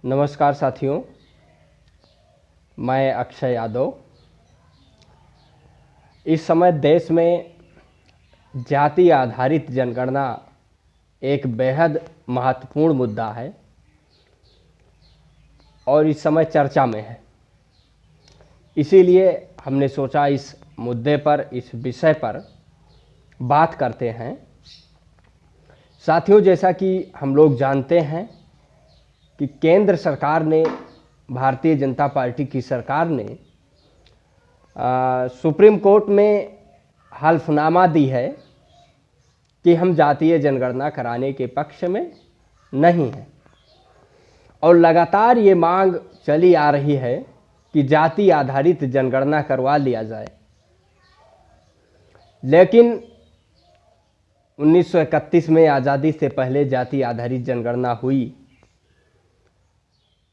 नमस्कार साथियों, मैं अक्षय यादव। इस समय देश में जाति आधारित जनगणना एक बेहद महत्वपूर्ण मुद्दा है और इस समय चर्चा में है। इसीलिए हमने सोचा इस मुद्दे पर, इस विषय पर बात करते हैं। साथियों, जैसा कि हम लोग जानते हैं कि केंद्र सरकार ने, भारतीय जनता पार्टी की सरकार ने सुप्रीम कोर्ट में हल्फनामा दी है कि हम जातीय जनगणना कराने के पक्ष में नहीं हैं और लगातार ये मांग चली आ रही है कि जाति आधारित जनगणना करवा लिया जाए। लेकिन 1931 में आज़ादी से पहले जाति आधारित जनगणना हुई,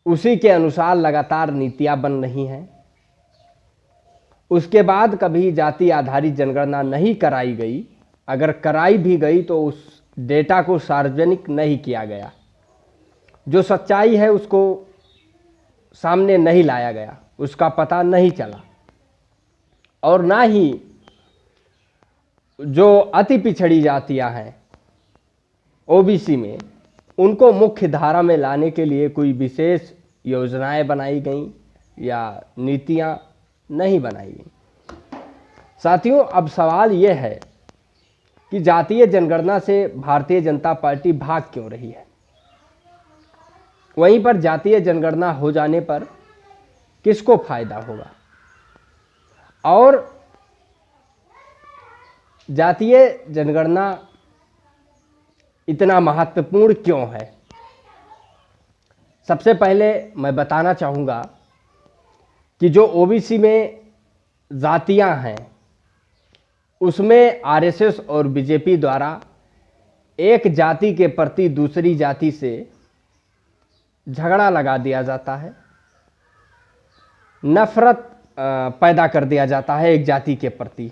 उसी के अनुसार लगातार नीतियां बन रही हैं। उसके बाद कभी जाति आधारित जनगणना नहीं कराई गई। अगर कराई भी गई तो उस डेटा को सार्वजनिक नहीं किया गया। जो सच्चाई है उसको सामने नहीं लाया गया, उसका पता नहीं चला। और ना ही जो अति पिछड़ी जातियां हैं ओबीसी में, उनको मुख्य धारा में लाने के लिए कोई विशेष योजनाएं बनाई गई या नीतियां नहीं बनाई गई। साथियों, अब सवाल यह है कि जातीय जनगणना से भारतीय जनता पार्टी भाग क्यों रही है। वहीं पर जातीय जनगणना हो जाने पर किसको फायदा होगा और जातीय जनगणना इतना महत्वपूर्ण क्यों है। सबसे पहले मैं बताना चाहूँगा कि जो ओबीसी में जातियां हैं उसमें आरएसएस और बीजेपी द्वारा एक जाति के प्रति दूसरी जाति से झगड़ा लगा दिया जाता है, नफरत पैदा कर दिया जाता है एक जाति के प्रति।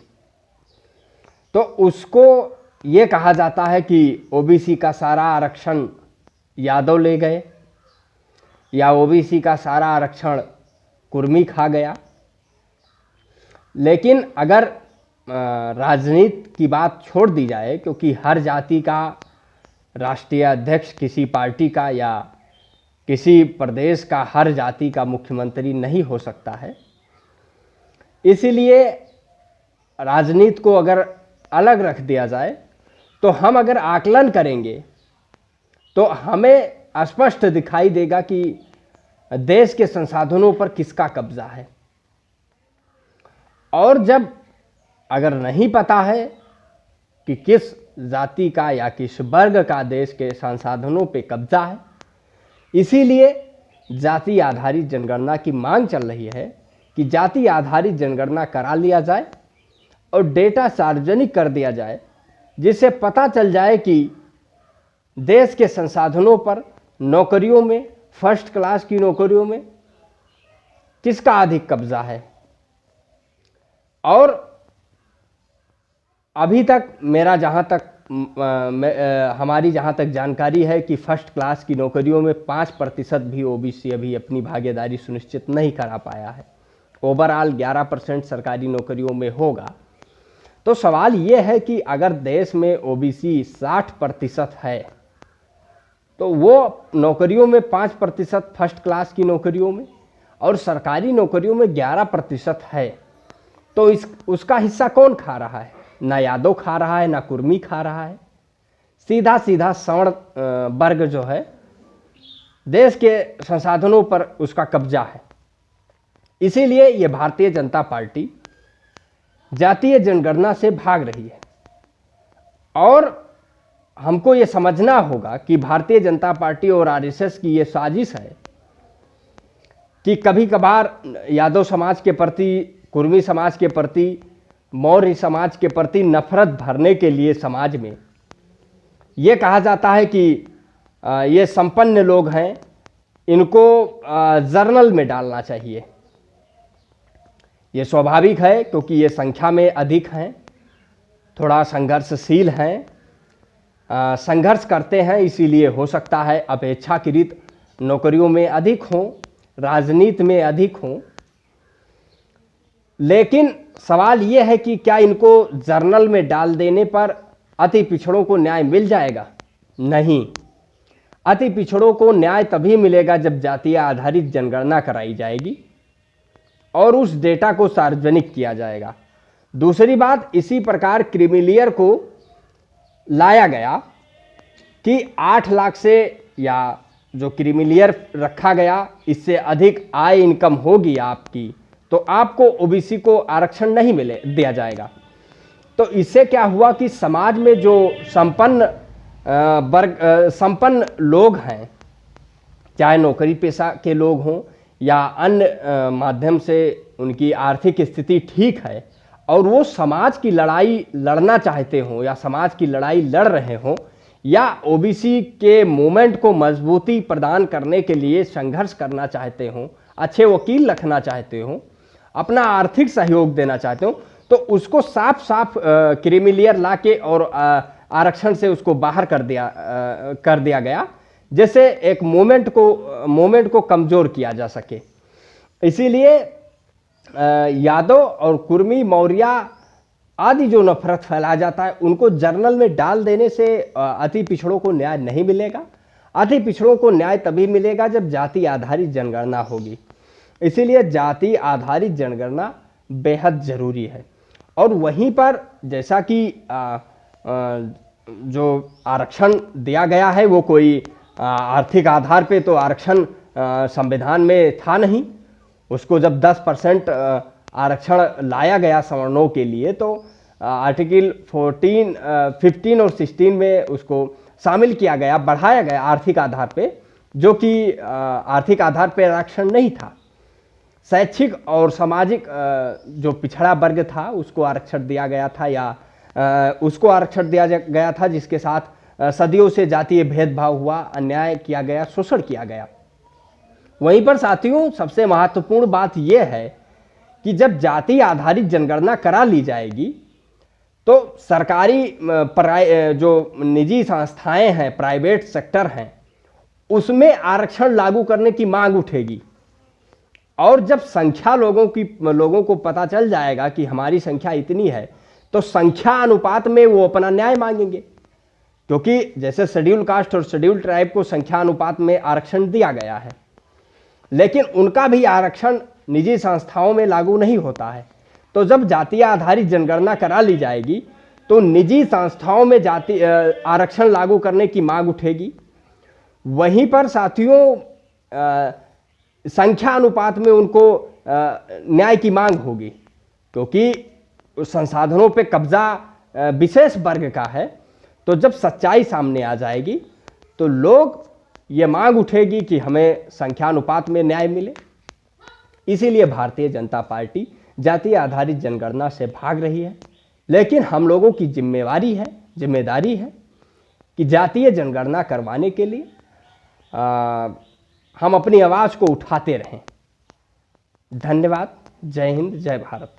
तो उसको ये कहा जाता है कि ओबीसी का सारा आरक्षण यादव ले गए या ओबीसी का सारा आरक्षण कुर्मी खा गया। लेकिन अगर राजनीति की बात छोड़ दी जाए, क्योंकि हर जाति का राष्ट्रीय अध्यक्ष किसी पार्टी का या किसी प्रदेश का हर जाति का मुख्यमंत्री नहीं हो सकता है, इसीलिए राजनीति को अगर अलग रख दिया जाए तो हम अगर आकलन करेंगे तो हमें स्पष्ट दिखाई देगा कि देश के संसाधनों पर किसका कब्जा है। और जब अगर नहीं पता है कि किस जाति का या किस वर्ग का देश के संसाधनों पे कब्जा है, इसीलिए जाति आधारित जनगणना की मांग चल रही है कि जाति आधारित जनगणना करा लिया जाए और डेटा सार्वजनिक कर दिया जाए, जिससे पता चल जाए कि देश के संसाधनों पर, नौकरियों में, फर्स्ट क्लास की नौकरियों में किसका अधिक कब्जा है। और अभी तक मेरा जहां तक हमारी जहां तक जानकारी है कि फर्स्ट क्लास की नौकरियों में 5% भी ओबीसी अभी अपनी भागीदारी सुनिश्चित नहीं करा पाया है। ओवरऑल 11% सरकारी नौकरियों में होगा। तो सवाल ये है कि अगर देश में ओबीसी 60% है तो वो नौकरियों में 5% फर्स्ट क्लास की नौकरियों में और सरकारी नौकरियों में 11% है, तो उसका हिस्सा कौन खा रहा है? ना यादव खा रहा है, ना कुर्मी खा रहा है। सीधा सीधा सवर्ण वर्ग जो है, देश के संसाधनों पर उसका कब्जा है। इसीलिए ये भारतीय जनता पार्टी जातीय जनगणना से भाग रही है। और हमको ये समझना होगा कि भारतीय जनता पार्टी और आरएसएस की ये साजिश है कि कभी कभार यादव समाज के प्रति, कुर्मी समाज के प्रति, मौर्य समाज के प्रति नफरत भरने के लिए समाज में ये कहा जाता है कि ये संपन्न लोग हैं, इनको जर्नल में डालना चाहिए। ये स्वाभाविक है क्योंकि ये संख्या में अधिक हैं, थोड़ा संघर्षशील हैं, संघर्ष करते हैं, इसीलिए हो सकता है अपेक्षाकृत नौकरियों में अधिक हों, राजनीति में अधिक हों, लेकिन सवाल ये है कि क्या इनको जर्नल में डाल देने पर अति पिछड़ों को न्याय मिल जाएगा? नहीं। अति पिछड़ों को न्याय तभी मिलेगा जब जातीय आधारित जनगणना कराई जाएगी और उस डेटा को सार्वजनिक किया जाएगा। दूसरी बात, इसी प्रकार क्रीमीलेयर को लाया गया कि 8 लाख से या जो क्रीमीलेयर रखा गया, इससे अधिक आय इनकम होगी आपकी तो आपको ओबीसी को आरक्षण नहीं दिया जाएगा। तो इससे क्या हुआ कि समाज में जो संपन्न लोग हैं, चाहे नौकरी पेशा के लोग हों या अन्य माध्यम से उनकी आर्थिक स्थिति ठीक है और वो समाज की लड़ाई लड़ना चाहते हों या समाज की लड़ाई लड़ रहे हों या ओबीसी के मूवमेंट को मजबूती प्रदान करने के लिए संघर्ष करना चाहते हों, अच्छे वकील रखना चाहते हों, अपना आर्थिक सहयोग देना चाहते हो, तो उसको साफ साफ क्रीमीलेयर ला के और आरक्षण से उसको बाहर कर दिया गया, जैसे एक मूवमेंट को कमजोर किया जा सके। इसीलिए यादव और कुर्मी, मौर्य आदि जो नफरत फैलाया जाता है, उनको जर्नल में डाल देने से अति पिछड़ों को न्याय नहीं मिलेगा। अति पिछड़ों को न्याय तभी मिलेगा जब जाति आधारित जनगणना होगी। इसीलिए जाति आधारित जनगणना बेहद जरूरी है। और वहीं पर जैसा कि जो आरक्षण दिया गया है वो कोई आर्थिक आधार पे तो आरक्षण संविधान में था नहीं। उसको जब 10% आरक्षण लाया गया सवर्णों के लिए तो आर्टिकल 15 और 16 में उसको शामिल किया गया, बढ़ाया गया आर्थिक आधार पे, जो कि आर्थिक आधार पे आरक्षण नहीं था। शैक्षिक और सामाजिक जो पिछड़ा वर्ग था उसको आरक्षण दिया गया था या उसको आरक्षण दिया गया था जिसके साथ सदियों से जातीय भेदभाव हुआ, अन्याय किया गया, शोषण किया गया। वहीं पर साथियों सबसे महत्वपूर्ण बात यह है कि जब जाति आधारित जनगणना करा ली जाएगी तो सरकारी जो निजी संस्थाएं हैं, प्राइवेट सेक्टर हैं, उसमें आरक्षण लागू करने की मांग उठेगी। और जब संख्या लोगों को पता चल जाएगा कि हमारी संख्या इतनी है तो संख्या अनुपात में वो अपना न्याय मांगेंगे, क्योंकि जैसे शेड्यूल कास्ट और शेड्यूल ट्राइब को संख्या अनुपात में आरक्षण दिया गया है, लेकिन उनका भी आरक्षण निजी संस्थाओं में लागू नहीं होता है। तो जब जातीय आधारित जनगणना करा ली जाएगी तो निजी संस्थाओं में जाति आरक्षण लागू करने की मांग उठेगी। वहीं पर साथियों संख्या अनुपात में उनको न्याय की मांग होगी, क्योंकि संसाधनों पे कब्जा विशेष वर्ग का है। तो जब सच्चाई सामने आ जाएगी तो लोग ये मांग उठेगी कि हमें संख्यानुपात में न्याय मिले। इसीलिए भारतीय जनता पार्टी जातीय आधारित जनगणना से भाग रही है, लेकिन हम लोगों की जिम्मेदारी है कि जातीय जनगणना करवाने के लिए हम अपनी आवाज़ को उठाते रहें। धन्यवाद। जय हिंद, जय भारत।